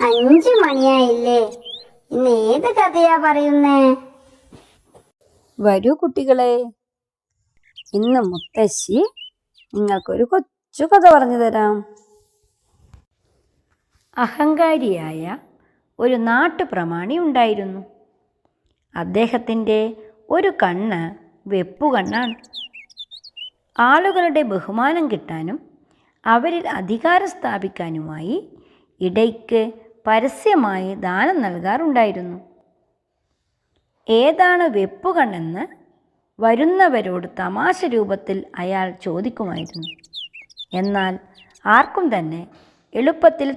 5 മണിയായില്ലേ? ഇന്ന് ഏത് കഥയാ പറയുന്നേ? വരൂ കുട്ടികളെ, ഇന്ന് മുത്തശ്ശി നിങ്ങൾക്കൊരു കൊച്ചു കഥ പറഞ്ഞു തരാം. അഹങ്കാരിയായ ഒരു നാട്ടുപ്രമാണി ഉണ്ടായിരുന്നു. അദ്ദേഹത്തിൻ്റെ ഒരു കണ്ണ് വെപ്പുകണ്ണാണ്. ആളുകളുടെ ബഹുമാനം കിട്ടാനും അവരിൽ അധികാരം സ്ഥാപിക്കാനുമായി ഇടയ്ക്ക് പരസ്യമായി ദാനം നൽകാറുണ്ടായിരുന്നു. ഏതാണ് വെപ്പുകണ്ണെന്ന് വരുന്നവരോട് തമാശ രൂപത്തിൽ അയാൾ ചോദിക്കുമായിരുന്നു. എന്നാൽ ആർക്കും തന്നെ എളുപ്പത്തിൽ